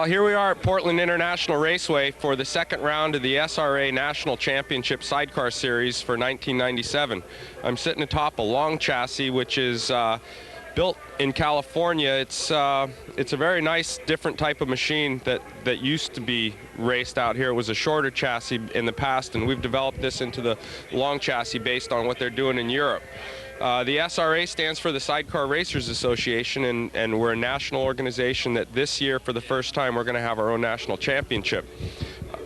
Well, here we are at Portland International Raceway for the second round of the SRA National Championship Sidecar Series for 1997. I'm sitting atop a long chassis, which is built in California. It's a very nice, different type of machine that used to be raced out here. It was a shorter chassis in the past, and we've developed this into the long chassis based on what they're doing in Europe. The SRA stands for the Sidecar Racers Association, and we're a national organization that this year, for the first time, we're going to have our own national championship.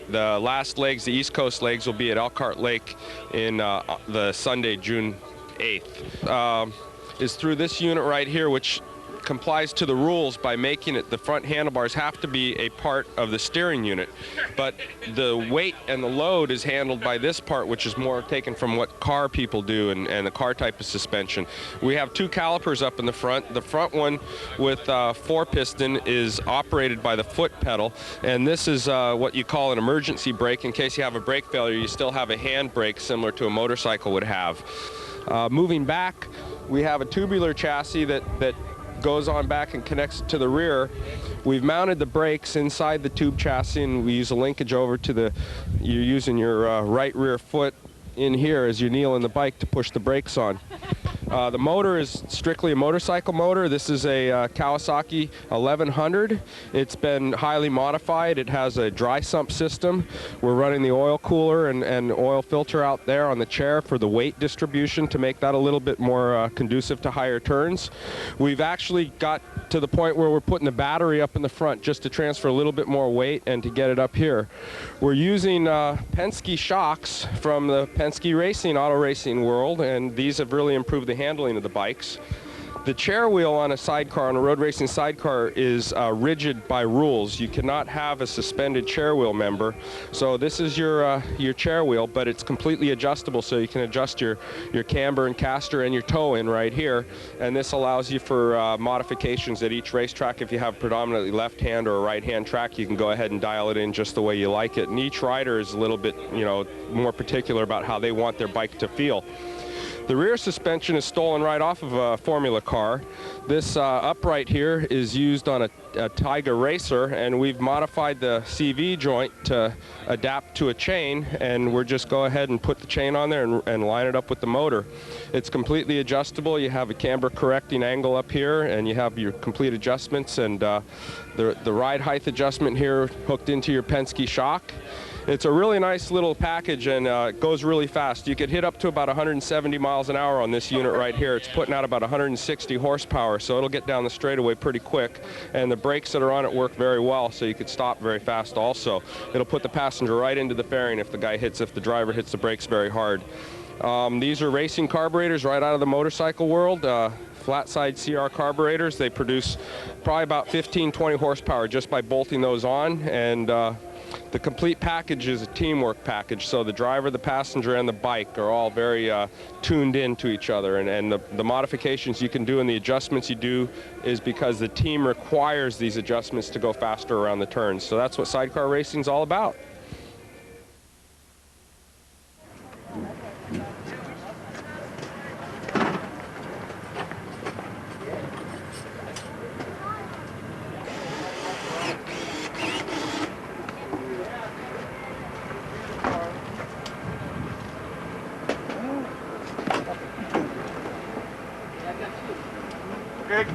The last legs, the East Coast legs, will be at Elkhart Lake in the Sunday, June 8th. Is through this unit right here, which complies to the rules by making it the front handlebars have to be a part of the steering unit, but the weight and the load is handled by this part, which is more taken from what car people do and the car type of suspension. We have two calipers up in the front. The front one with 4-piston is operated by the foot pedal, and this is what you call an emergency brake. In case you have a brake failure, you still have a hand brake similar to a motorcycle would have. Moving back, we have a tubular chassis that goes on back and connects to the rear. We've mounted the brakes inside the tube chassis, and we use a linkage over to you're using your right rear foot in here as you kneel in the bike to push the brakes on. The motor is strictly a motorcycle motor. This is a Kawasaki 1100. It's been highly modified. It has a dry sump system. We're running the oil cooler and oil filter out there on the chair for the weight distribution to make that a little bit more conducive to higher turns. We've actually got to the point where we're putting the battery up in the front just to transfer a little bit more weight and to get it up here. We're using Penske shocks from the Penske racing, auto racing world, and these have really improved the handling of the bikes. The chair wheel on a sidecar, on a road racing sidecar, is rigid by rules. You cannot have a suspended chair wheel member. So this is your chair wheel, but it's completely adjustable, so you can adjust your camber and caster and your toe in right here. And this allows you for modifications at each racetrack. If you have predominantly left hand or a right hand track, you can go ahead and dial it in just the way you like it. And each rider is a little bit, more particular about how they want their bike to feel. The rear suspension is stolen right off of a Formula car. This upright here is used on a Tiger Racer, and we've modified the CV joint to adapt to a chain, and we're just go ahead and put the chain on there and line it up with the motor. It's completely adjustable. You have a camber correcting angle up here, and you have your complete adjustments, and the ride height adjustment here hooked into your Penske shock. It's a really nice little package, and it goes really fast. You could hit up to about 170 miles an hour on this unit right here. It's putting out about 160 horsepower, so it'll get down the straightaway pretty quick. And the brakes that are on it work very well, so you could stop very fast also. It'll put the passenger right into the fairing if the driver hits the brakes very hard. These are racing carburetors right out of the motorcycle world. Flat side CR carburetors. They produce probably about 15-20 horsepower just by bolting those on, and the complete package is a teamwork package, so the driver, the passenger, and the bike are all very tuned in to each other, and the modifications you can do and the adjustments you do is because the team requires these adjustments to go faster around the turns. So that's what sidecar racing is all about. Okay.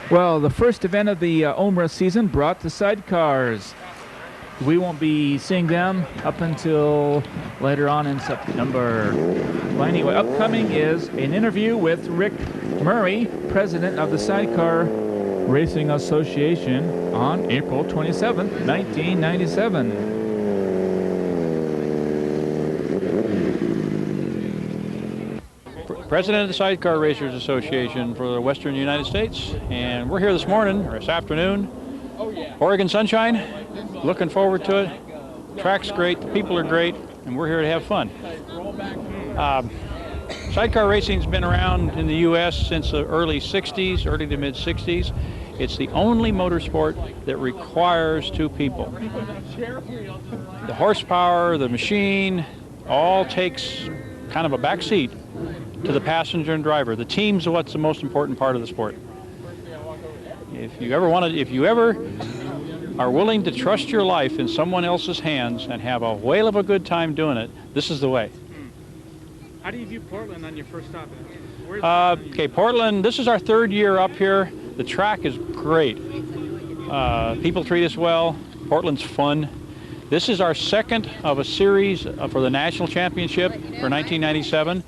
Well, the first event of the OMRA season brought the sidecars. We won't be seeing them up until later on in September. Well, anyway, upcoming is an interview with Rick Murray, president of the Sidecar Racing Association, on April 27th, 1997. President of the Sidecar Racers Association for the Western United States, and we're here this morning, or this afternoon. Oregon sunshine, looking forward to it. Track's great, the people are great, and we're here to have fun. Sidecar racing's been around in the U.S. since the early 60s, early to mid 60s. It's the only motorsport that requires two people. The horsepower, the machine, all takes kind of a back seat to the passenger and driver. The team's what's the most important part of the sport. If you ever are willing to trust your life in someone else's hands and have a whale of a good time doing it, this is the way. How do you view Portland on your first stop? Okay, Portland, this is our third year up here. The track is great. People treat us well. Portland's fun. This is our second of a series for the National Championship for 1997.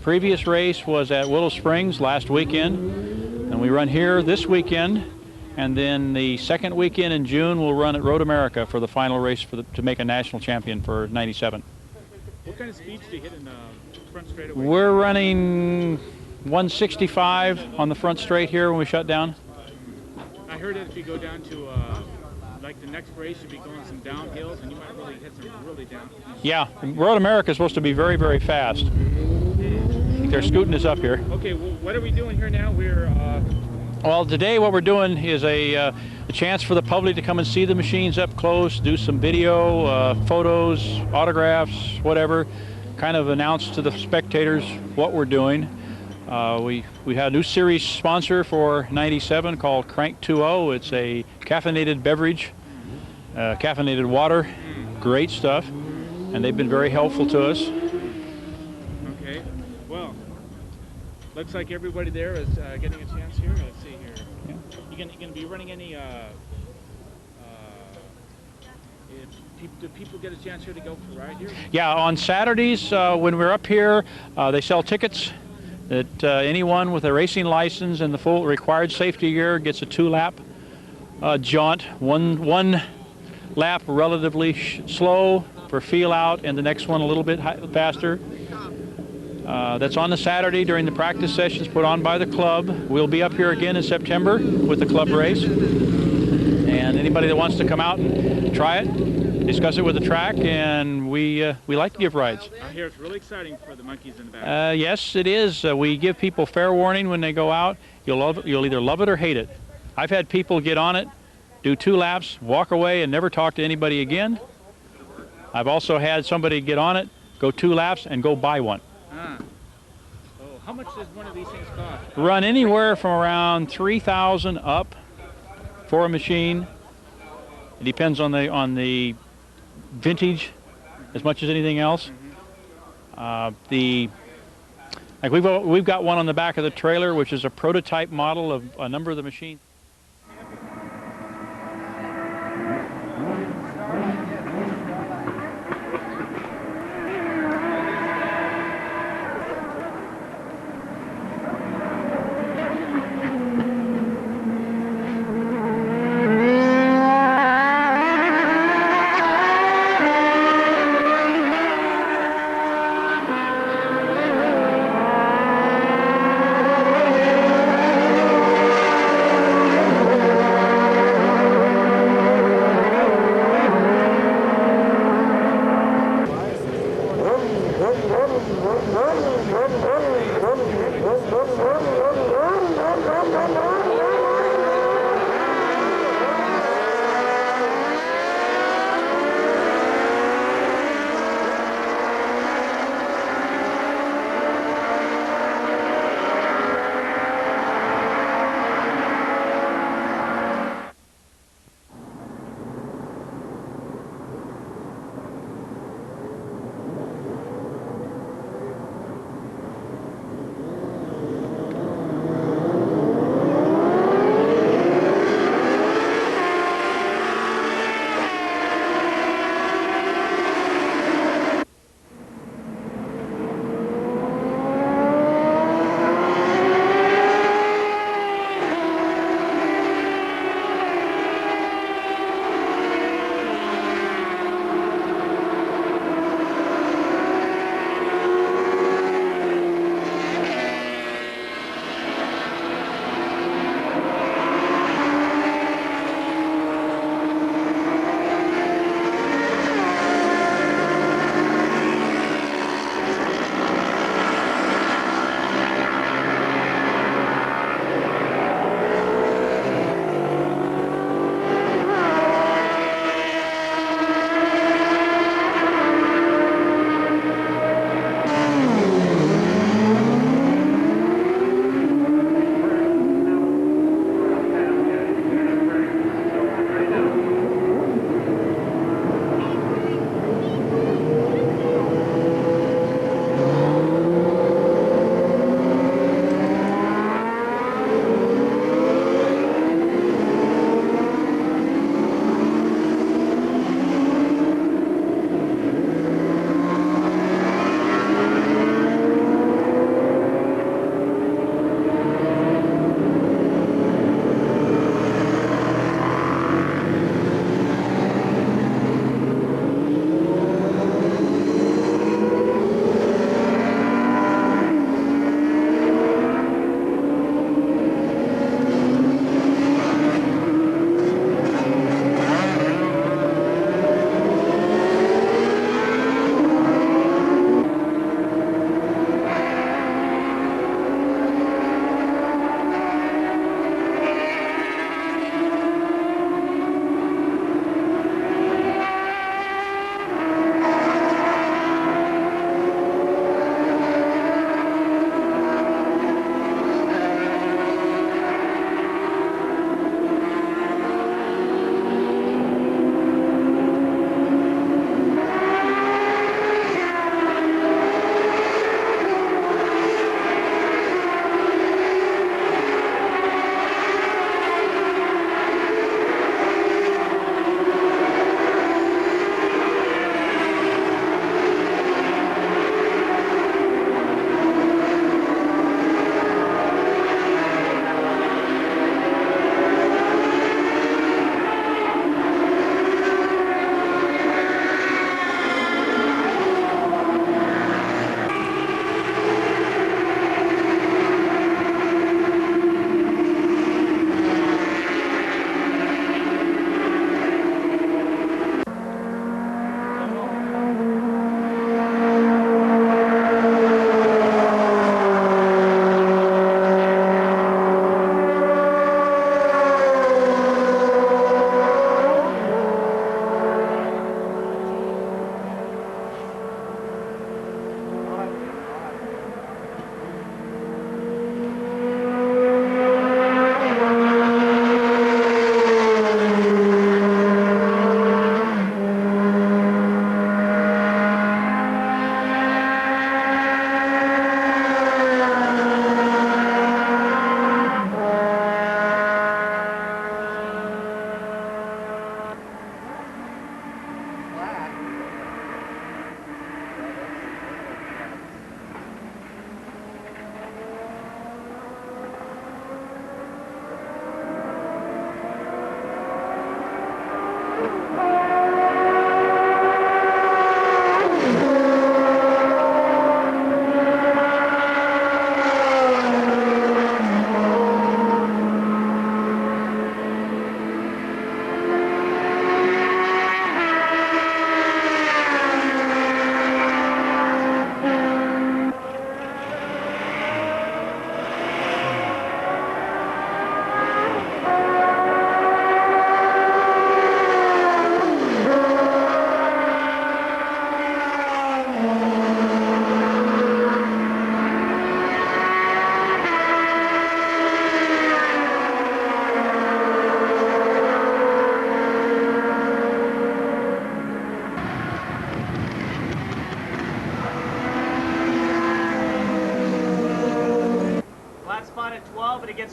Previous race was at Willow Springs last weekend, and we run here this weekend, and then the second weekend in June we'll run at Road America for the final race to make a national champion for 97. What kind of speeds do you hit in the front straightaway? We're running 165 on the front straight here when we shut down. I heard that if you go down to like the next race, you'll be going some downhills, and you might really hit some really down. Yeah, Road America is supposed to be very, very fast. They're scooting us up here. Okay, well, what are we doing here now? Well, today what we're doing is a chance for the public to come and see the machines up close, do some video, photos, autographs, whatever, kind of announce to the spectators what we're doing. We had a new series sponsor for 97 called Crank 2.0. It's a caffeinated beverage, caffeinated water, great stuff, and they've been very helpful to us. Okay, well, looks like everybody there is getting a chance here. Let's see here. Yeah. You gonna be running any? Do people get a chance here to go for a ride here? Yeah, on Saturdays when we're up here, they sell tickets. That anyone with a racing license and the full required safety gear gets a 2-lap jaunt. One lap relatively slow for feel out, and the next one a little bit faster. That's on the Saturday during the practice sessions put on by the club. We'll be up here again in September with the club race. And anybody that wants to come out and try it, discuss it with the track, and we like to give rides. I hear it's really exciting for the monkeys in the back. Yes, it is. We give people fair warning when they go out. You'll either love it or hate it. I've had people get on it, do 2 laps, walk away, and never talk to anybody again. I've also had somebody get on it, go 2 laps, and go buy one. So how much does one of these things cost? Run anywhere from around $3,000 up for a machine. It depends on the vintage as much as anything else. Like we've got one on the back of the trailer, which is a prototype model of a number of the machines.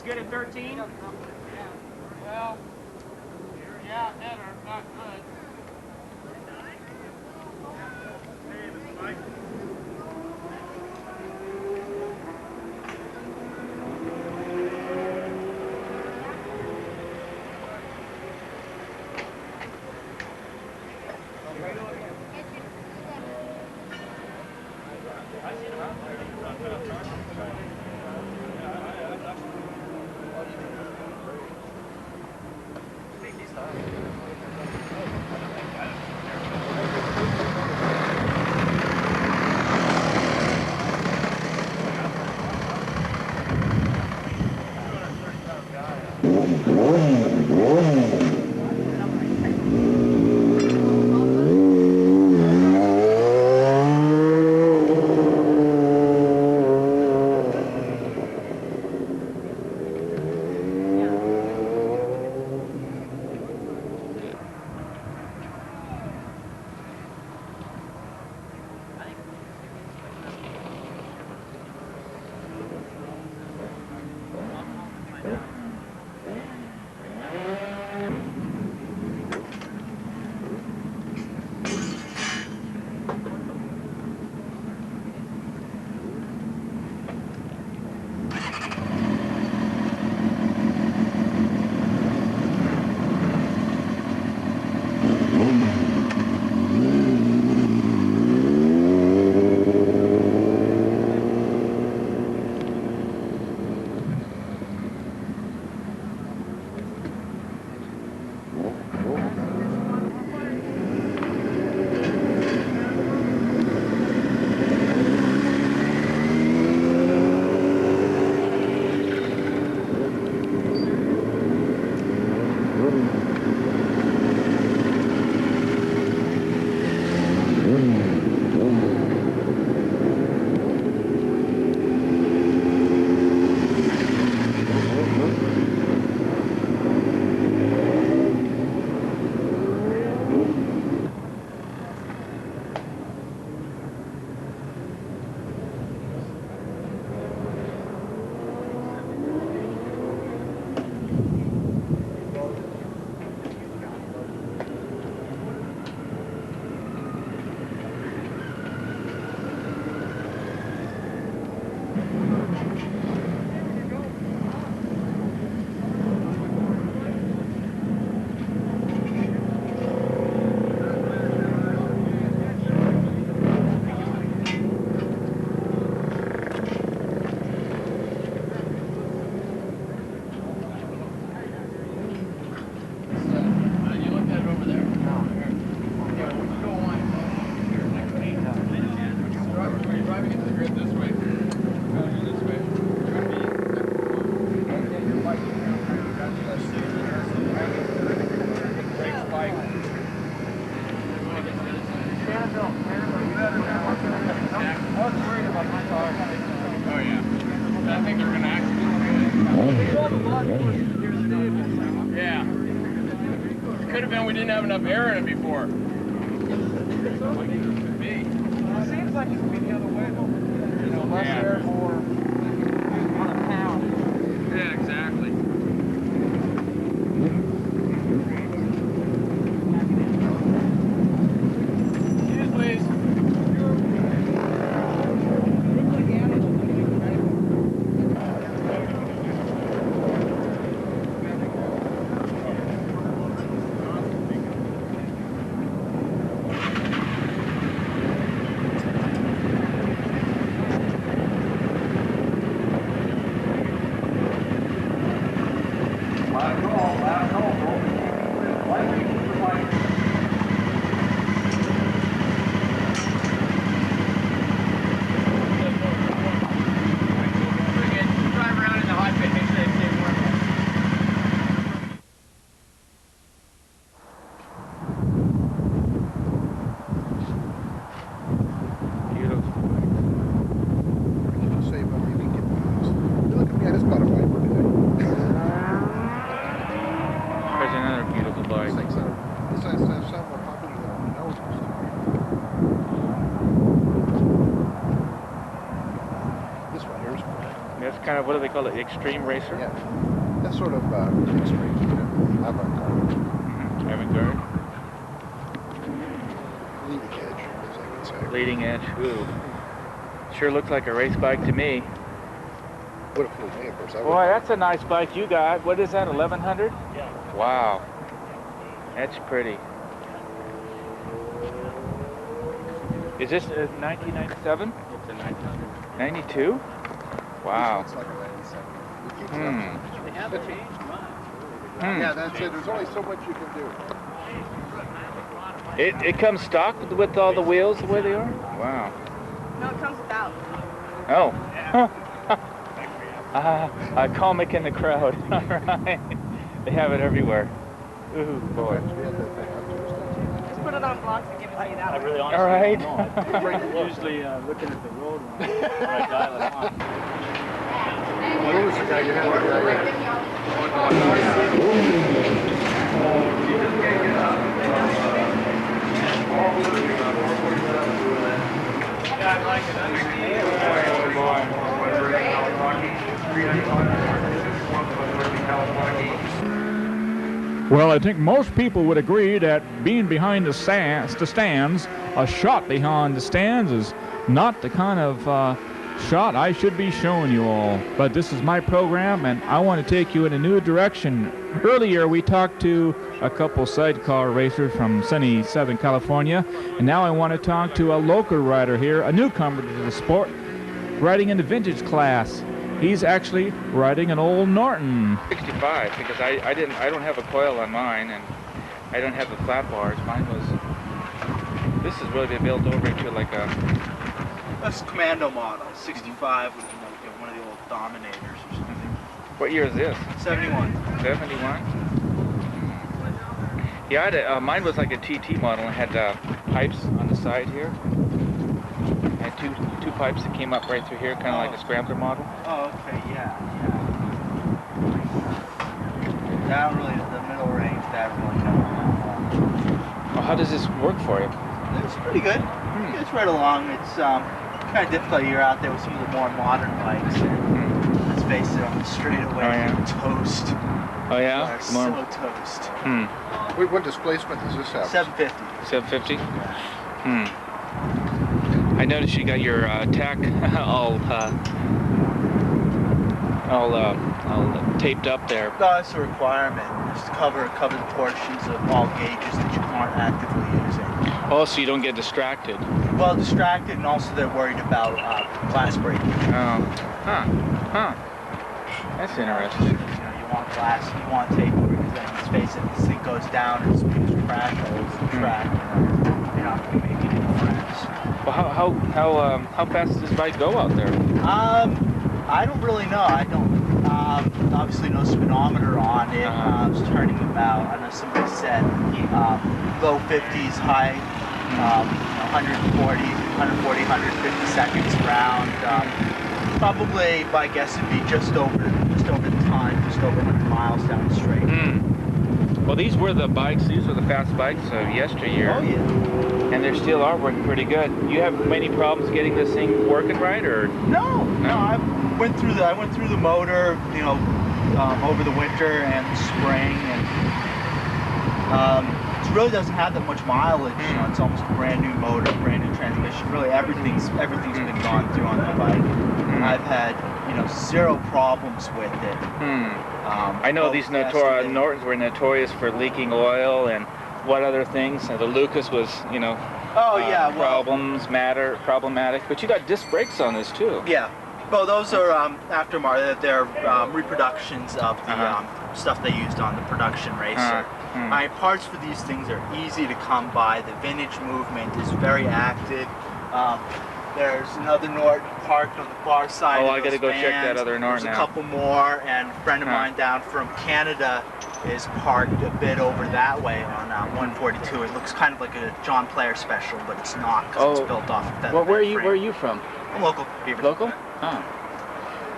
good at 13? Well, yeah, better, not good. Yeah. Could have been we didn't have enough air in it before. It seems like it would be the other way though. You know, less air, more on a pound. Yeah, exactly. Cheers, please. kind of, what do they call it, extreme racer? Yeah. That's sort of extreme, you know, avant-garde. Avant-garde. Leading edge, as I would say. Leading edge. Ooh. Sure looks like a race bike to me. Would have fooled me, of course. Boy, that's a nice bike you got. What is that, 1100? Yeah. Wow. That's pretty. Is this 1997? It's a 900. 92? Wow. It's like a 97. We keep They have changed much. Yeah, that's it. There's only so much you can do. It comes stock with all the wheels the way they are? Wow. No, it comes without. Oh. A comic in the crowd. All right. They have it everywhere. Ooh, boy. We had that thing up to us. Just put it on blocks and give it to you that way. really honestly All right. don't know. Usually looking at the road when I dial it on. What was the guy you had? Well, I think most people would agree that being behind the stands, a shot behind the stands is not the kind of shot I should be showing you all. But this is my program, and I want to take you in a new direction. Earlier, we talked to a couple sidecar racers from sunny Southern California, and now I want to talk to a local rider here, a newcomer to the sport, riding in the vintage class. He's actually riding an old Norton 65 because I don't have a coil on mine, and I don't have the flat bars. Mine was. This has really been built over into like a. That's Commando model, 65 with one of the old Dominators or something. What year is this? 71. 71. Yeah, I had mine was like a TT model and had pipes on the side here. I had two pipes that came up right through here, kind of like a scrambler model. Oh, okay, yeah. That really, the middle range, that really Well, how does this work for you? It's pretty good. It's right along. It's kind of difficult. You're out there with some of the more modern bikes. And let's face it, on the straightaway, toast. Oh yeah? They're so toast. What displacement does this have? 750. 750? I noticed you got your tack all taped up there. No, that's a requirement. Just to cover the portions of all gauges that you aren't actively using. Oh, so you don't get distracted. Well, distracted, and also they're worried about glass breaking. Oh, huh. That's interesting. You know, you want glass, you want tape, because then, let's face it, this thing goes down and speeds crash holes the track. You're not going to make any friends. Well, how fast does this bike go out there? I don't really know. I don't. Obviously, no speedometer on it. It's turning about. I know somebody said low 50s, high 140, 150 seconds around. Probably, my guess would be just over the time, just over 100 miles down the straight. Well, these were the fast bikes of yesteryear. Oh yeah. And they still are working pretty good. You have many problems getting this thing working right, or? No. I went through the motor, over the winter and the spring, and it really doesn't have that much mileage. It's almost a brand new motor, brand new transmission. Really, everything's been gone through on the bike. I've had zero problems with it. I know these Nortons were notorious for leaking oil and what other things. The Lucas was, problematic. But you got disc brakes on this too. Yeah. Well, those are aftermarket. They're reproductions of the stuff they used on the production racer. Parts for these things are easy to come by. The vintage movement is very active. There's another Norton parked on the far side. Oh, I gotta go check that other Norton There's now. a couple more, and a friend of mine down from Canada is parked a bit over that way on 142. It looks kind of like a John Player special, but it's not because it's built off of that. Well, where are you from? I'm local. Beaver. Local? Oh.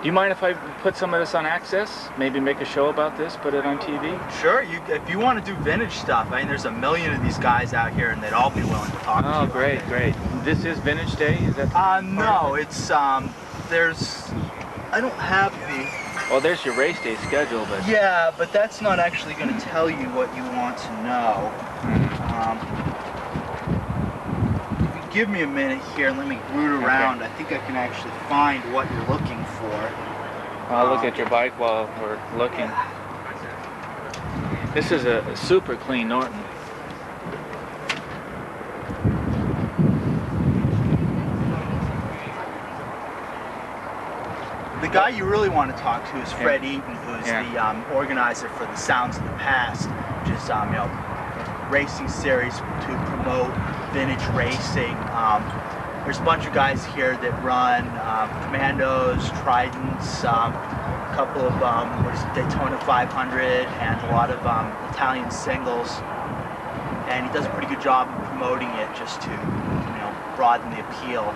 Do you mind if I put some of this on Access? Maybe make a show about this, put it on TV? Sure. If you want to do vintage stuff, I mean, there's a million of these guys out here, and they'd all be willing to talk to you. Oh, great. This is Vintage Day? Is that? No, it's there's I don't have the... Well, there's your race day schedule, but... Yeah, but that's not actually going to tell you what you want to know. If you give me a minute here and let me root around, I think I can actually find what you're looking for. I'll look at your bike while we're looking. This is a super clean Norton. The guy you really want to talk to is Fred Eaton, who's the organizer for the Sounds of the Past, which is you know, racing series to promote vintage racing. There's a bunch of guys here that run Commandos, Tridents, a couple of Daytona 500, and a lot of Italian singles. And he does a pretty good job of promoting it just to, you know, broaden the appeal.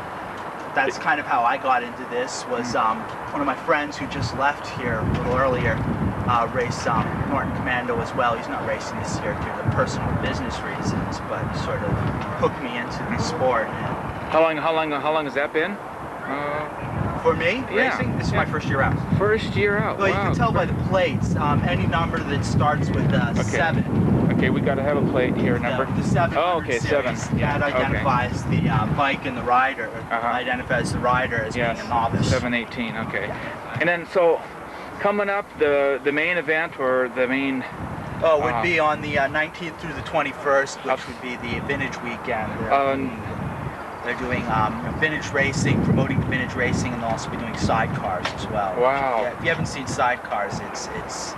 That's kind of how I got into this. Was one of my friends who just left here a little earlier race Norton Commando as well. He's not racing this year due to personal business reasons, but sort of hooked me into the sport. How long has that been? For me, racing, this is my first year out. First year out. Well, you can tell by the plates. Any number that starts with 7. Okay, we got to have a plate here, number. The 7. Oh, okay, series, 7. That identifies the bike and the rider. Identifies the rider as being a novice. 718. Okay. And then so, coming up, the main event or the main. Oh, it would be on the 19th through the 21st, which would be the vintage weekend. They're doing vintage racing, promoting vintage racing, and they'll also be doing sidecars as well. Wow. Yeah, if you haven't seen sidecars, it's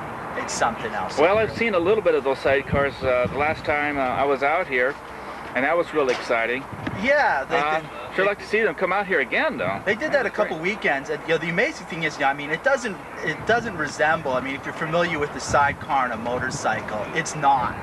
something else. Well, I've seen a little bit of those sidecars the last time I was out here, and that was really exciting. Yeah. Sure like to see them come out here again, though. They did that a couple weekends, and you know, the amazing thing is, I mean, it doesn't resemble. I mean, if you're familiar with the sidecar on a motorcycle, it's not.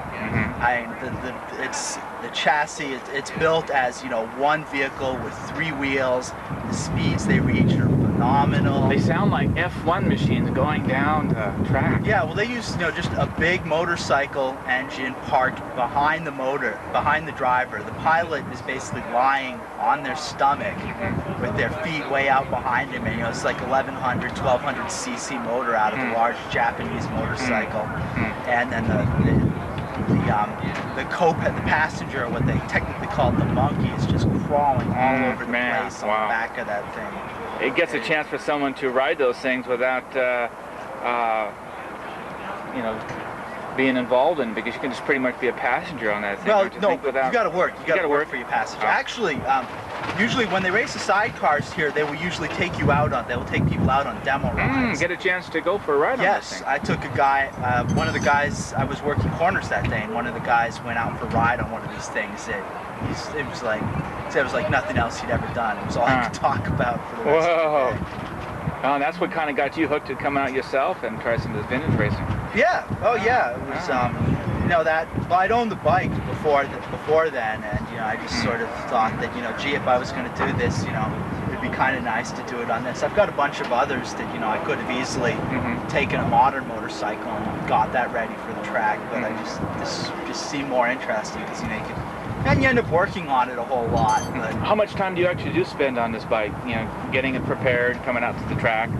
It's the chassis. It's built as, you know, one vehicle with 3 wheels. The speeds they reach are phenomenal. They sound like F1 machines going down the track. Yeah, well, they use, you know, just a big motorcycle engine parked behind the driver. The pilot is basically lying on their stomach with their feet way out behind him, and you know, it's like 1100, 1200 cc motor out of a large Japanese motorcycle, and then the passenger, what they technically call the monkey, is just crawling all over the place on the back of that thing. It gets a chance for someone to ride those things without, you know, being involved in, because you can just pretty much be a passenger on that thing. Well, no, you got to work. You got to work for your passenger. Actually, usually when they race the sidecars here, they will usually take you out on. They will take people out on demo rides. Get a chance to go for a ride on this thing. Yes, I took a guy. One of the guys, I was working corners that day, and one of the guys went out for a ride on one of these things. It was like nothing else he'd ever done. It was all he could talk about for the rest of the day. Oh, and that's what kind of got you hooked to come out yourself and try some of this vintage racing. Yeah. Oh, yeah. It was, you know, well, I'd owned the bike before then, and you know, I just sort of thought that, you know, gee, if I was going to do this, you know, it'd be kind of nice to do it on this. I've got a bunch of others that, you know, I could have easily taken a modern motorcycle and got that ready for the track, but this just seemed more interesting because, you know, and you end up working on it a whole lot. But how much time do you actually spend on this bike? You know, getting it prepared, coming out to the track.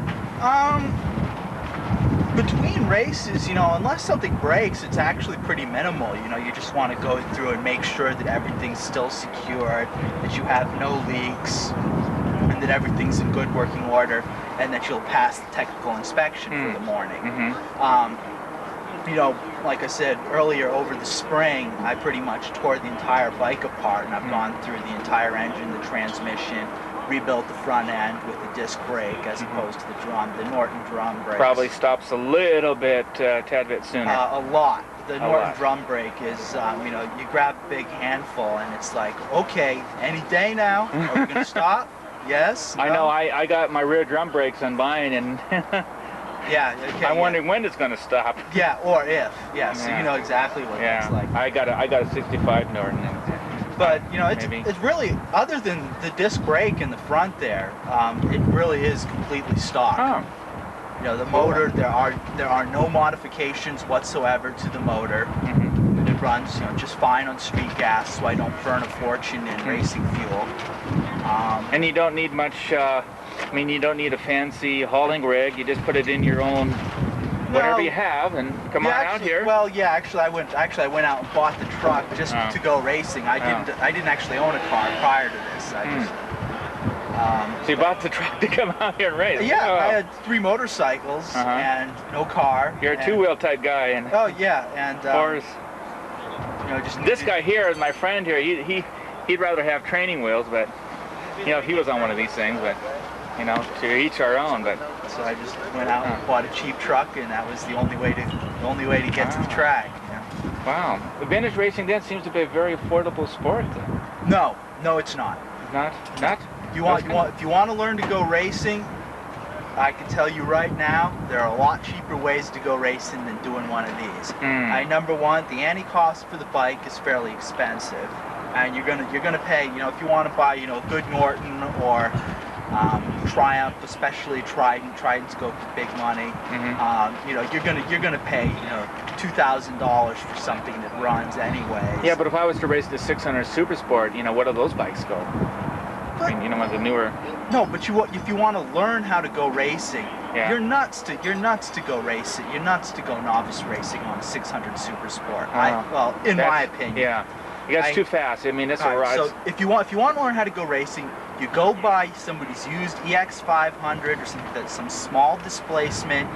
Between races, you know, unless something breaks, it's actually pretty minimal. You know, you just want to go through and make sure that everything's still secured, that you have no leaks, and that everything's in good working order, and that you'll pass the technical inspection for the morning. You know, like I said earlier, over the spring, I pretty much tore the entire bike apart, and I've gone through the entire engine, the transmission, rebuilt the front end with the disc brake as opposed to the Norton drum brake. Probably stops a little bit, tad bit sooner. A lot. The Norton drum brake is, you know, you grab a big handful, and it's like, okay, any day now, are we going to stop? Yes? I know, I got my rear drum brakes on mine, and yeah, okay, I'm wondering when it's going to stop. Yeah, or if. Yeah, so you know exactly what it's like. I got a 65 Norton. But you know, it's really, other than the disc brake in the front there, it really is completely stock. You know, the motor, there are no modifications whatsoever to the motor. It runs just fine on street gas, so I don't burn a fortune in racing fuel. And you don't need much. I mean, you don't need a fancy hauling rig. You just put it in your own whatever you have, and come on out here. Well, yeah, actually, I went out and bought the truck just to go racing. I didn't actually own a car prior to this. I just, so you bought the truck to come out here and race? Yeah, I had 3 motorcycles and no car. You're a two-wheel type guy, and oh yeah, and of course, just this guy here is my friend here. He'd rather have training wheels, but he was on one of these things, but to each our own. But so I just went out and bought a cheap truck, and that was the only way to get to the track. Wow, the vintage racing then seems to be a very affordable sport. Then. No, it's not. Not. If you want to learn to go racing, I can tell you right now, there are a lot cheaper ways to go racing than doing one of these. Number one, the anti-cost for the bike is fairly expensive, and you're gonna pay. If you want to buy, a good Norton or Triumph, especially Trident. Tridents go for big money. You're gonna pay $2,000 for something that runs anyways. Yeah, but if I was to race the 600 Super Sport, what do those bikes go? I mean, with the newer. No, but if you want to learn how to go racing, you're nuts to go racing. You're nuts to go novice racing on a 600 Super Sport. In my opinion. Yeah, that's too fast. I mean, that's a ride. So if you want to learn how to go racing, you go buy somebody's used EX500 or some small displacement.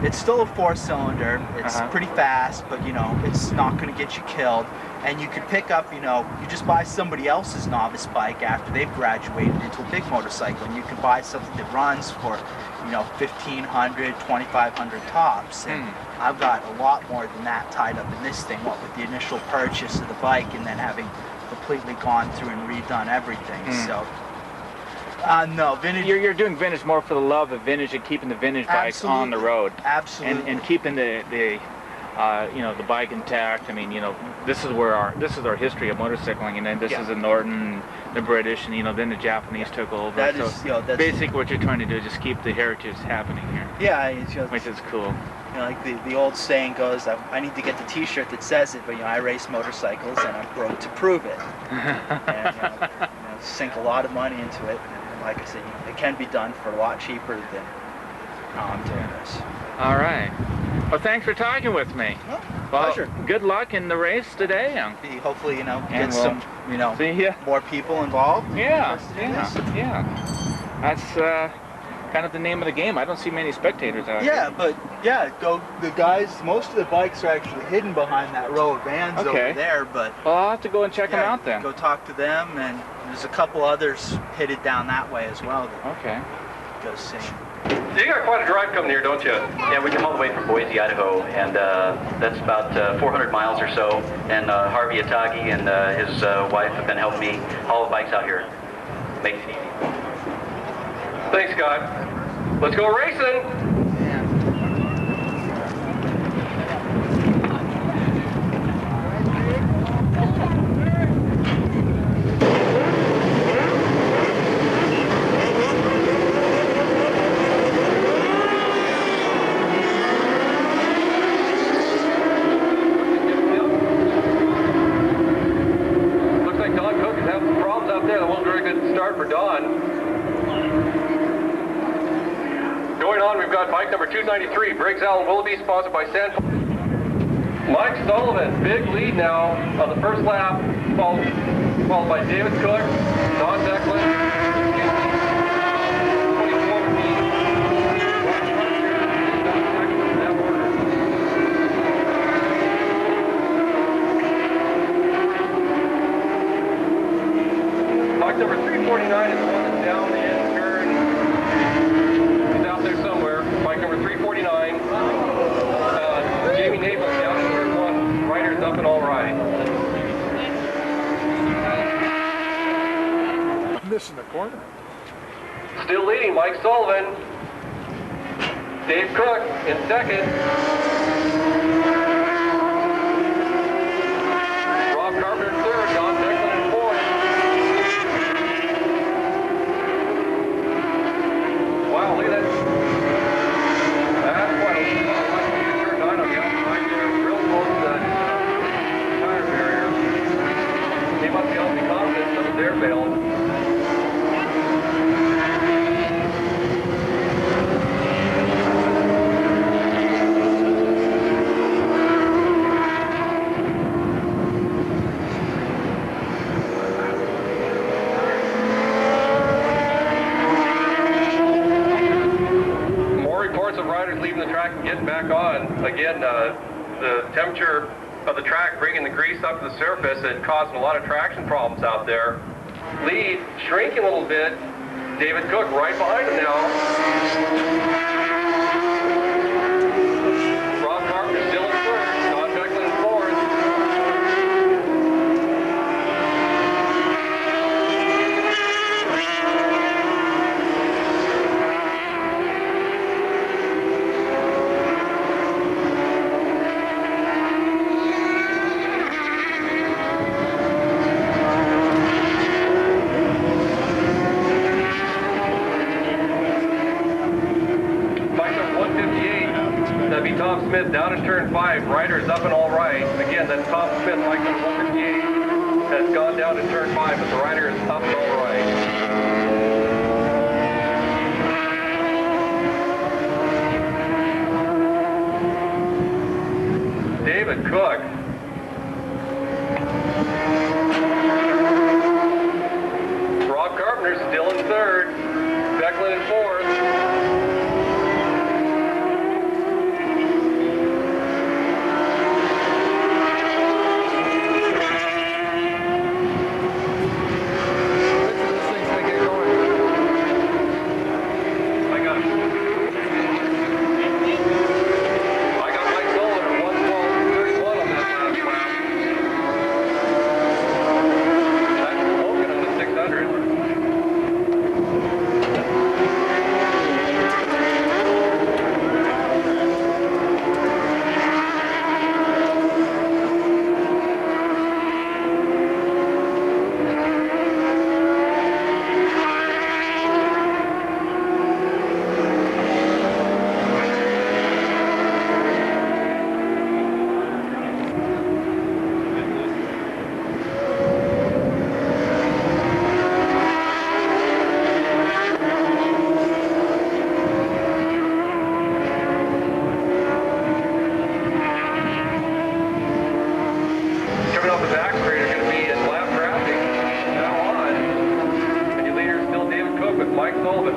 It's still a 4-cylinder. It's pretty fast, but it's not going to get you killed. And you can pick up, you just buy somebody else's novice bike after they've graduated into a big motorcycle, and you can buy something that runs for, $1,500, $2,500 tops. And I've got a lot more than that tied up in this thing. What with the initial purchase of the bike and then having completely gone through and redone everything. So. No, vintage. You're doing vintage more for the love of vintage and keeping the vintage bikes on the road. Absolutely. And keeping the bike intact. I mean, this is our history of motorcycling, and then this is the Norton, the British, and then the Japanese took over. That's basically what you're trying to do is just keep the heritage happening here. Yeah, which is cool. Like the old saying goes, I need to get the T-shirt that says it, but I race motorcycles and I'm broke to prove it. And sink a lot of money into it. Like I said, it can be done for a lot cheaper than I'm doing this. All right. Well, thanks for talking with me. Pleasure. Good luck in the race today. Hopefully, get some, more people involved. Yeah. That's kind of the name of the game. I don't see many spectators out here. The guys. Most of the bikes are actually hidden behind that row of vans over there. But well, I'll have to go and check them out then. Go talk to them, and there's a couple others headed down that way as well. Go see. So you got quite a drive coming here, don't you? Yeah, we come all the way from Boise, Idaho, and that's about 400 miles or so. And Harvey Atagi and his wife have been helping me haul the bikes out here. Makes it easy. Thanks, Scott. Let's go racing! For Don. Going on, we've got bike number 293, Briggs Allen Willoughby, sponsored by San. Mike Sullivan, big lead now on the first lap, followed by David Cook, Don Declan. Number 349 is the one that's down the end turn. He's out there somewhere. Bike number 349. Jamie Naples down in turn 1. Riders up and all right. Missing the corner. Still leading, Mike Sullivan. Dave Cook in second. Rob Carpenter in third. Don Declan in fourth. Wow, look at that. That's quite a turn 9 on the outside there. Real close to air failed. More reports of riders leaving the track and getting back on. Again, the temperature of the track bringing the grease up to the surface and causing a lot of traction problems out there. Lead shrinking a little bit. David Cook right behind him now. Rob Carpenter still in third. Don Becklin in fourth. That'd be Tom Smith down in turn 5. Riders up and all right. Again, that's Tom Smith, like number 158, has gone down in turn 5, but the rider is up and all right. David Cook. Rob Carpenter still in third. Becklin in fourth.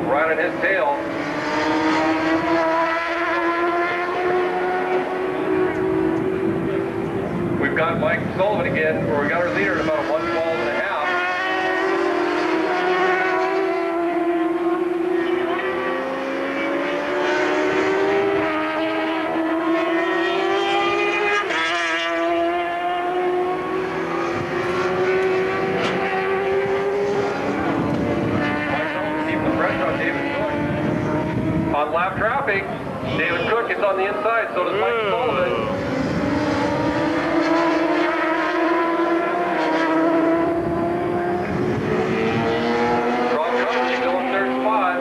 Right on his tail. We've got Mike Sullivan again, where we got our leader at about a 112 and a half. On lap traffic, David Cook is on the inside, so does Mike Sullivan. Rob Carpenter still in third spot.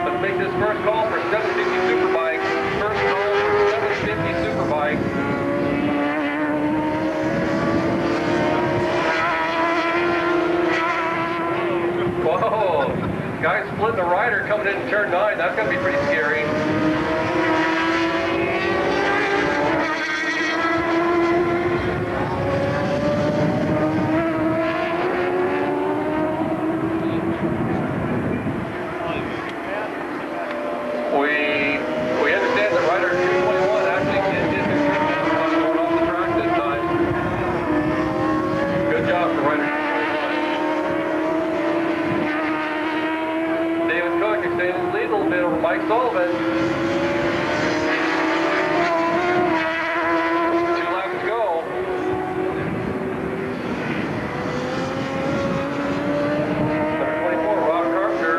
Let's make this first call for 750 Superbike. First call for 750 Superbike. Whoa! Guy splitting a rider coming in turn 9. That's going to be pretty scary. We understand that rider 221 actually did his going off the track this time. Good job for rider 221. David Cook extending his lead a little bit over Mike Sullivan. 2 laps to go. Number 24, Rob Carpenter,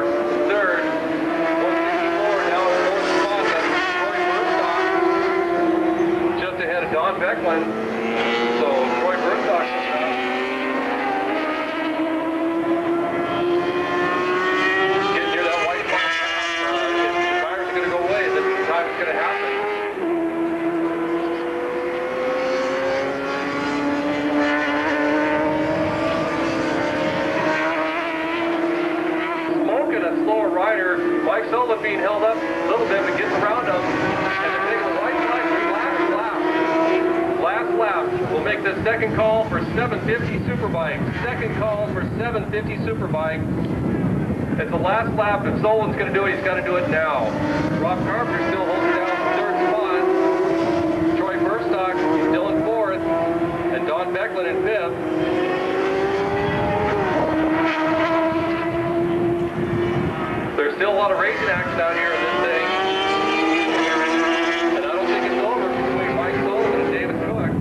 third. 164 now in the fourth spot. That's Troy Berstock. Just ahead of Don Becklin. So Troy Berstock is Sullivan being held up a little bit, but getting around him. And they're taking the right side for last lap. Last lap. We'll make the second call for 750 Superbike. Second call for 750 Superbike. It's the last lap. If Sullivan's going to do it, he's got to do it now. Rob Carpenter still holding down the third spot. Troy Burstock, he's still in fourth. And Don Becklin in fifth. There's still a lot of racing action out here in this thing. And I don't think it's over between Mike Sullivan and David Cook.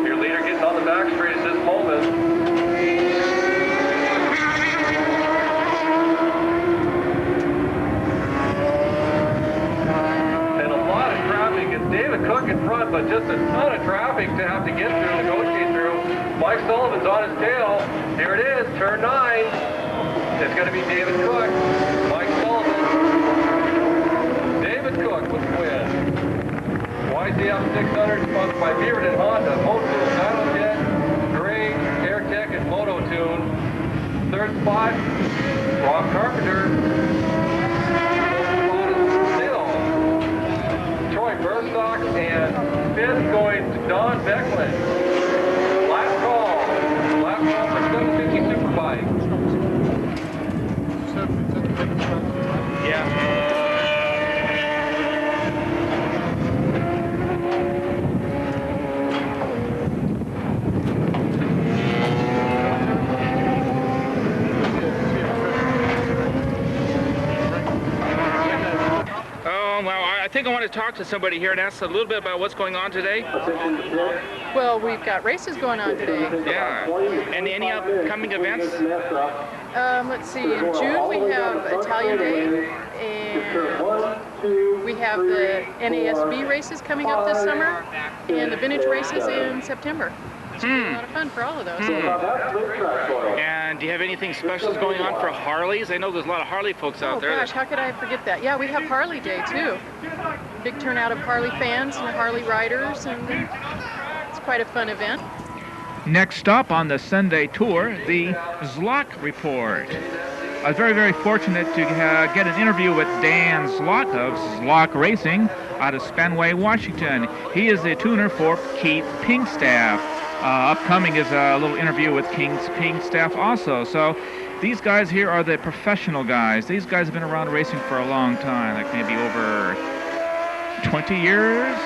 Your leader getting on the back straight at this moment. David Cook in front, but just a ton of traffic to have to get through, negotiate through. Mike Sullivan's on his tail. Here it is, turn 9. It's going to be David Cook. Mike Sullivan. David Cook with the win. YZF 600 sponsored by Beaverton Honda, Motul, Battle Gray, AirTech, and Mototune. Third spot, Rob Carpenter. Burstock, and fifth going to Don Becklin. Last call for 750 Superbike. Yeah. I think I want to talk to somebody here and ask a little bit about what's going on today. Well, we've got races going on today. Yeah. And any upcoming events? Let's see. In June we have Italian Day, and we have the NASB races coming up this summer, and the vintage races in September. It's gonna be a lot of fun for all of those. And do you have anything special going on for Harleys? I know there's a lot of Harley folks out there. Oh gosh, how could I forget that? Yeah, we have Harley Day too. Big turnout of Harley fans and Harley riders, and it's quite a fun event. Next stop on the Sunday tour, the Zlock Report. I was very, very fortunate to get an interview with Dan Zlock of Zlock Racing out of Spanaway, Washington. He is the tuner for Keith Pinkstaff. Upcoming is a little interview with Keith Pinkstaff also. So these guys here are the professional guys. These guys have been around racing for a long time, like maybe over 20 years.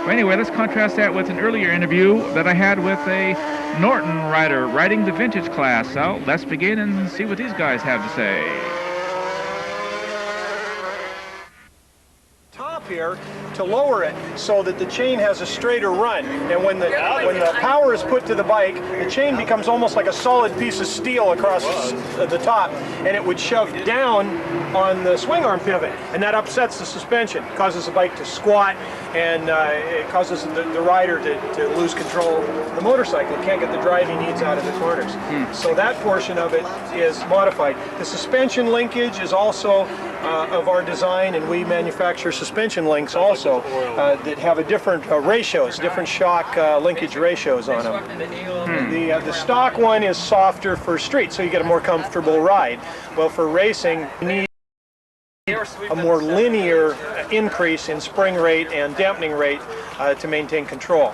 But anyway, let's contrast that with an earlier interview that I had with a Norton rider riding the vintage class. So let's begin and see what these guys have to say. Top here to lower it so that the chain has a straighter run, and when the power is put to the bike, the chain becomes almost like a solid piece of steel across the top, and it would shove down on the swing arm pivot, and that upsets the suspension, causes the bike to squat, and it causes the rider to lose control of the motorcycle. It can't get the driving needs out of the corners. So that portion of it is modified. The suspension linkage is also of our design, and we manufacture suspension links also that have a different ratios, different shock linkage ratios on them. The stock one is softer for street, so you get a more comfortable ride. Well, for racing, you need a more linear increase in spring rate and dampening rate to maintain control.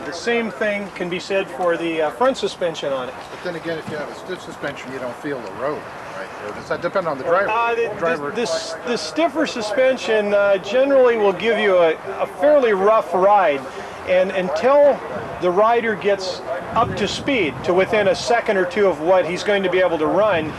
The same thing can be said for the front suspension on it. But then again, if you have a stiff suspension, you don't feel the road, right? Or does that depend on the driver? The stiffer suspension generally will give you a fairly rough ride, and until the rider gets up to speed, to within a second or two of what he's going to be able to run,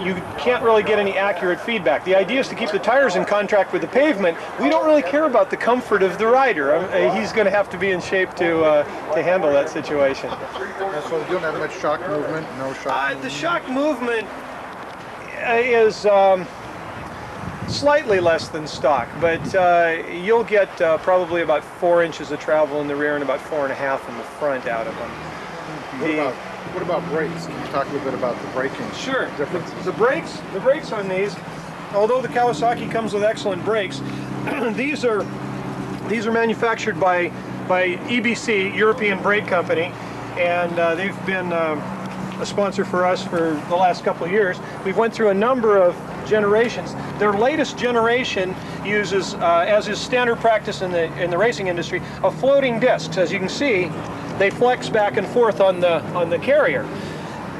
you can't really get any accurate feedback. The idea is to keep the tires in contact with the pavement. We don't really care about the comfort of the rider. He's going to have to be in shape to handle that situation. So you don't have much shock movement? No shock movement? The shock movement is slightly less than stock, but you'll get probably about 4 inches of travel in the rear and about 4.5 in the front out of them. What about brakes? Can you talk a little bit about the braking differences? The brakes on these, although the Kawasaki comes with excellent brakes, these are manufactured by EBC, European Brake Company, and they've been a sponsor for us for the last couple of years. We've went through a number of generations. Their latest generation uses, as is standard practice in the racing industry, a floating disc. As you can see, they flex back and forth on the carrier.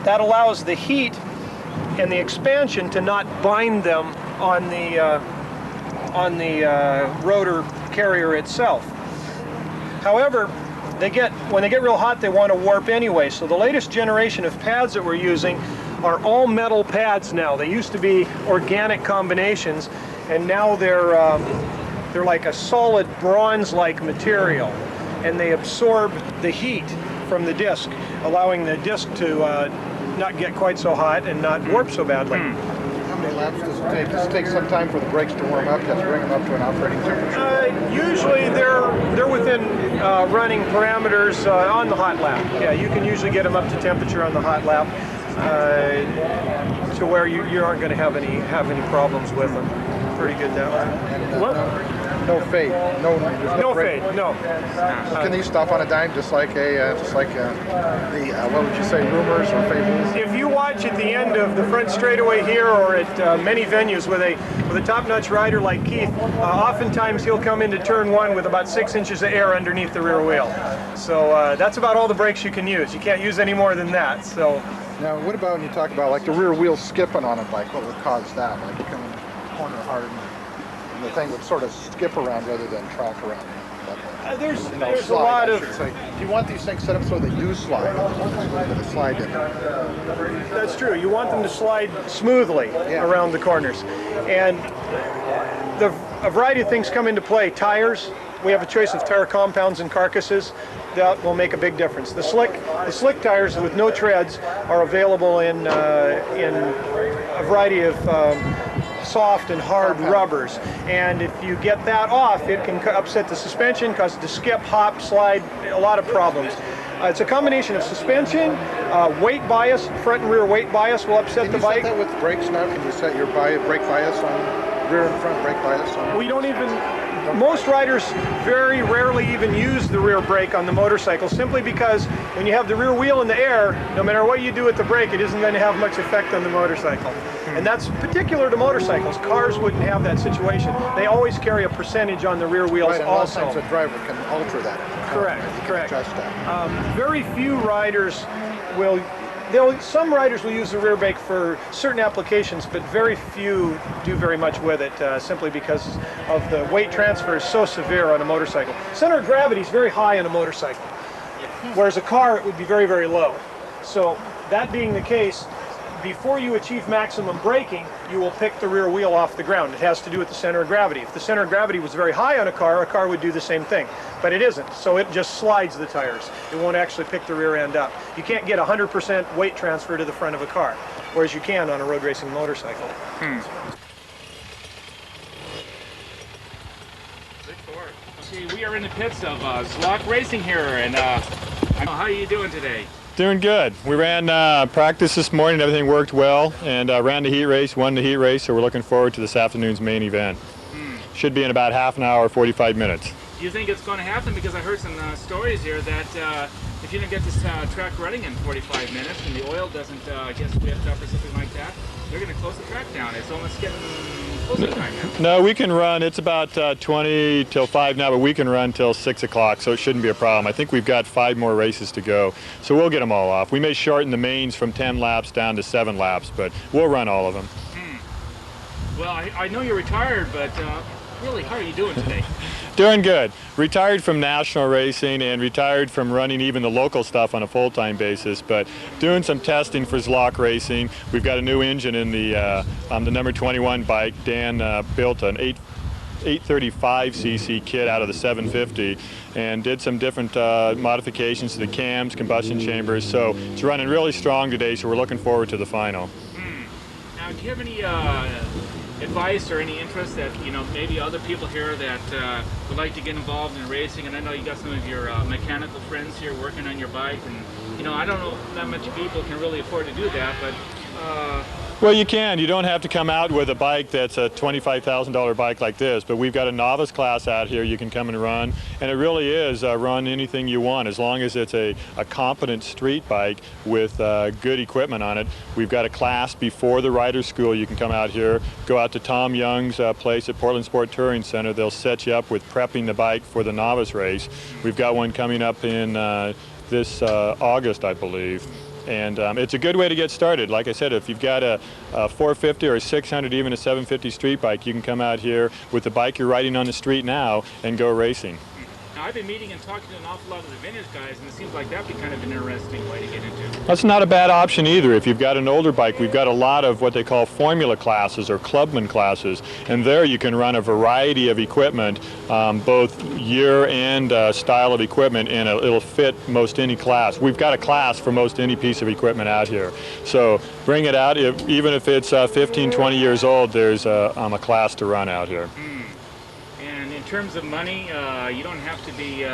That allows the heat and the expansion to not bind them on the rotor carrier itself. However, when they get real hot, they want to warp anyway. So the latest generation of pads that we're using are all metal pads now. They used to be organic combinations, and now they're like a solid bronze-like material, and they absorb the heat from the disc, allowing the disc to not get quite so hot and not warp so badly. How many laps does it take? Does it take some time for the brakes to warm up? Does it bring them up to an operating temperature? Usually they're within running parameters on the hot lap. Yeah, you can usually get them up to temperature on the hot lap to where you aren't going to have any problems with them. Pretty good that way. No fade. No fade. No. Can these stop on a dime, just like the what would you say, rumors or fables? If you watch at the end of the front straightaway here, or at many venues with a top-notch rider like Keith, oftentimes he'll come into turn one with about 6 inches of air underneath the rear wheel. So that's about all the brakes you can use. You can't use any more than that. So. Now, what about when you talk about like the rear wheel skipping on a bike? What would cause that? Like coming corner hard, and the thing would sort of skip around rather than track around. There's slide, a lot of. Do you want these things set up so they do slide? Slide in. That's true. You want them to slide smoothly around the corners, and a variety of things come into play. Tires. We have a choice of tire compounds and carcasses. That will make a big difference. The slick tires with no treads are available in a variety of soft and hard rubbers, and if you get that off, it can upset the suspension, cause it to skip, hop, slide, a lot of problems. It's a combination of suspension, weight bias, front and rear weight bias will upset the bike. Can you set that with brakes now? Can you set your brake bias on rear and front brake bias on? We don't even. Most riders very rarely even use the rear brake on the motorcycle, simply because when you have the rear wheel in the air, no matter what you do with the brake, it isn't going to have much effect on the motorcycle. And that's particular to motorcycles. Cars wouldn't have that situation. They always carry a percentage on the rear wheels right, and also. Sometimes a driver can alter that. Correct. Adjust that. Very few riders will. Some riders will use the rear brake for certain applications, but very few do very much with it, simply because of the weight transfer is so severe on a motorcycle. Center of gravity is very high on a motorcycle, whereas a car it would be very, very low. So that being the case, before you achieve maximum braking, you will pick the rear wheel off the ground. It has to do with the center of gravity. If the center of gravity was very high on a car would do the same thing. But it isn't, so it just slides the tires. It won't actually pick the rear end up. You can't get 100% weight transfer to the front of a car, whereas you can on a road racing motorcycle. Okay, we are in the pits of Zlock Racing here, and how are you doing today? Doing good. We ran practice this morning, everything worked well, and ran the heat race, won the heat race, so we're looking forward to this afternoon's main event. Should be in about half an hour, 45 minutes. Do you think it's going to happen? Because I heard some stories here that if you don't get this track running in 45 minutes and the oil doesn't get whipped up or something like that, they're going to close the track down. It's almost getting closing time now. No, we can run. It's about 20 till 5 now, but we can run till 6 o'clock, so it shouldn't be a problem. I think we've got 5 more races to go, so we'll get them all off. We may shorten the mains from 10 laps down to 7 laps, but we'll run all of them. Well, I know you're retired, but really, how are you doing today? Doing good. Retired from national racing and retired from running even the local stuff on a full-time basis, but doing some testing for Zlock Racing. We've got a new engine in the number 21 bike. Dan built an 835cc kit out of the 750 and did some different modifications to the cams, combustion chambers, so it's running really strong today, so we're looking forward to the final. Now, do you have any advice or any interest that, you know, maybe other people here that would like to get involved in racing? And I know you got some of your mechanical friends here working on your bike, and You know, I don't know that much people can really afford to do that, but well, you can. You don't have to come out with a bike that's a $25,000 bike like this, but we've got a novice class out here you can come and run, and it really is run anything you want as long as it's a competent street bike with good equipment on it. We've got a class before the rider school. You can come out here, go out to Tom Young's place at Portland Sport Touring Center. They'll set you up with prepping the bike for the novice race. We've got one coming up in this August, I believe. And it's a good way to get started. Like I said, if you've got a 450 or a 600, even a 750 street bike, you can come out here with the bike you're riding on the street now and go racing. Now, I've been meeting and talking to an awful lot of the vintage guys, and it seems like that'd be kind of an interesting way to get into. That's not a bad option either. If you've got an older bike, we've got a lot of what they call formula classes or clubman classes, and there you can run a variety of equipment, both year and style of equipment, and it'll fit most any class. We've got a class for most any piece of equipment out here. So bring it out. Even if it's 15, 20 years old, there's a class to run out here. In terms of money, you don't have to be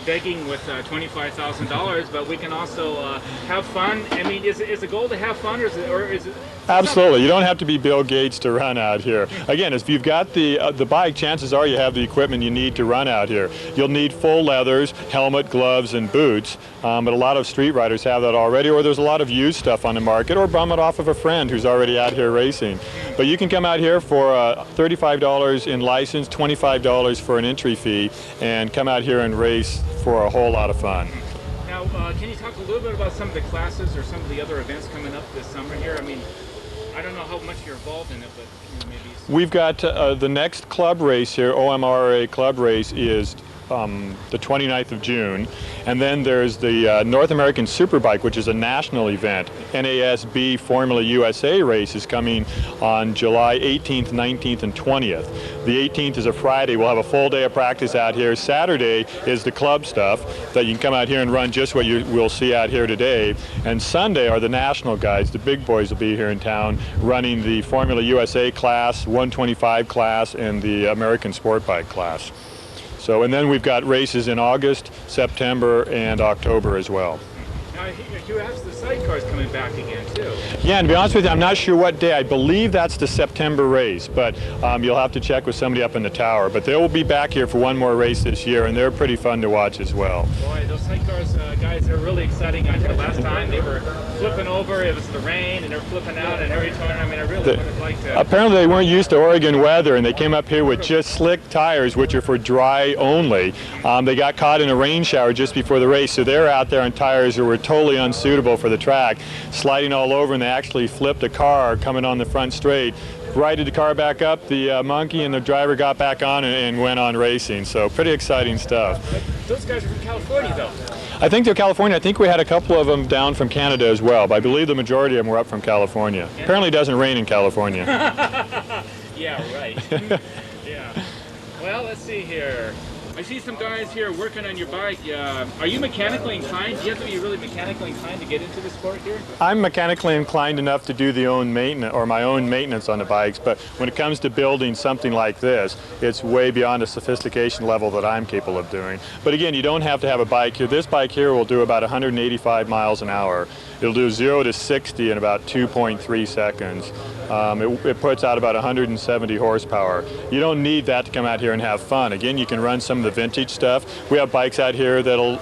begging with $25,000, but we can also have fun. I mean, is the goal to have fun, or is it? Absolutely. You don't have to be Bill Gates to run out here. Again, if you've got the bike, chances are you have the equipment you need to run out here. You'll need full leathers, helmet, gloves, and boots, but a lot of street riders have that already, or there's a lot of used stuff on the market, or bum it off of a friend who's already out here racing. But you can come out here for $35 in license, $25 for an entry fee, and come out here and race for a whole lot of fun. Now, can you talk a little bit about some of the classes or some of the other events coming up this summer here? I mean, I don't know how much you're involved in it, but you know, maybe. We've got the next club race here, OMRA club race, is the 29th of June, and then there's the North American Superbike, which is a national event. NASB Formula USA race is coming on July 18th, 19th, and 20th. The 18th is a Friday. We'll have a full day of practice out here. Saturday is the club stuff that you can come out here and run just what you will see out here today. And Sunday are the national guys. The big boys will be here in town running the Formula USA class, 125 class, and the American Sport Bike class. So, and then we've got races in August, September, and October as well. Now, you have the sidecars coming back again, too. Yeah, and to be honest with you, I'm not sure what day. I believe that's the September race, but you'll have to check with somebody up in the tower. But they will be back here for one more race this year, and they're pretty fun to watch as well. Boy, those sidecars guys are really exciting out here. Last time they were flipping over, it was the rain, and they're flipping out, and every time, I mean, I really would have liked to. Apparently they weren't used to Oregon weather, and they came up here with just slick tires, which are for dry only. They got caught in a rain shower just before the race, so they're out there on tires that were totally unsuitable for the track, sliding all over, and they actually flipped a car coming on the front straight, righted the car back up, the monkey and the driver got back on and went on racing. So pretty exciting stuff. Those guys are from California, though. I think they're California. I think we had a couple of them down from Canada as well, but I believe the majority of them were up from California. Yeah. Apparently it doesn't rain in California. Yeah, right. Yeah. Well, let's see here. I see some guys here working on your bike. Are you mechanically inclined? Do you have to be really mechanically inclined to get into the sport here? I'm mechanically inclined enough to do my own maintenance on the bikes, but when it comes to building something like this, it's way beyond a sophistication level that I'm capable of doing. But again, you don't have to have a bike here. This bike here will do about 185 miles an hour. It'll do 0 to 60 in about 2.3 seconds. It puts out about 170 horsepower. You don't need that to come out here and have fun. Again, you can run some of the vintage stuff. We have bikes out here that'll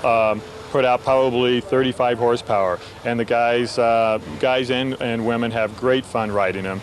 put out probably 35 horsepower, and the guys and women have great fun riding them.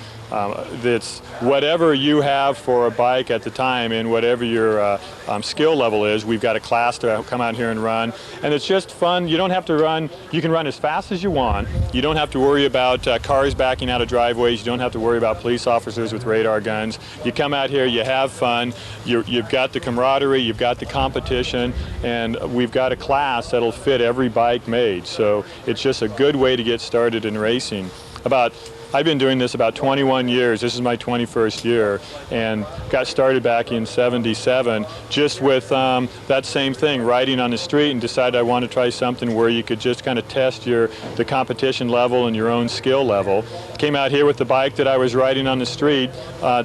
It's whatever you have for a bike at the time and whatever your skill level is. We've got a class to come out here and run, and it's just fun. You don't have to run. You can run as fast as you want. You don't have to worry about cars backing out of driveways. You don't have to worry about police officers with radar guns. You come out here, you have fun. You've got the camaraderie, you've got the competition, and we've got a class that'll fit every bike made. So it's just a good way to get started in racing. About I've been doing this about 21 years. This is my 21st year, and got started back in '77 just with that same thing, riding on the street, and decided I wanted to try something where you could just kind of test the competition level and your own skill level. Came out here with the bike that I was riding on the street,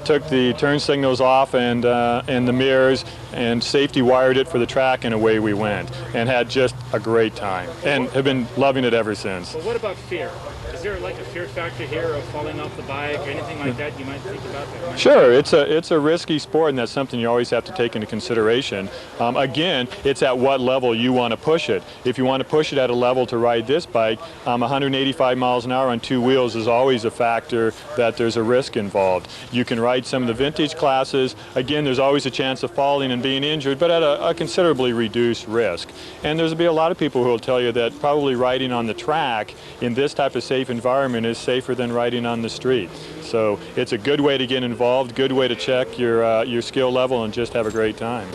took the turn signals off and the mirrors, and safety wired it for the track, and away we went, and had just a great time, and have been loving it ever since. Well, what about fear? Is there like a fear factor here of falling off the bike or anything like that you might think about? That Sure, it's a risky sport, and that's something you always have to take into consideration. Again, it's at what level you want to push it. If you want to push it at a level to ride this bike, 185 miles an hour on two wheels is always a factor that there's a risk involved. You can ride some of the vintage classes. Again, there's always a chance of falling and being injured, but at a considerably reduced risk. And there's be a lot of people who will tell you that probably riding on the track in this type of safe environment is safer than riding on the street. So it's a good way to get involved, good way to check your skill level and just have a great time.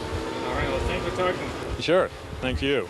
All right, well, thanks for talking. Sure, thank you.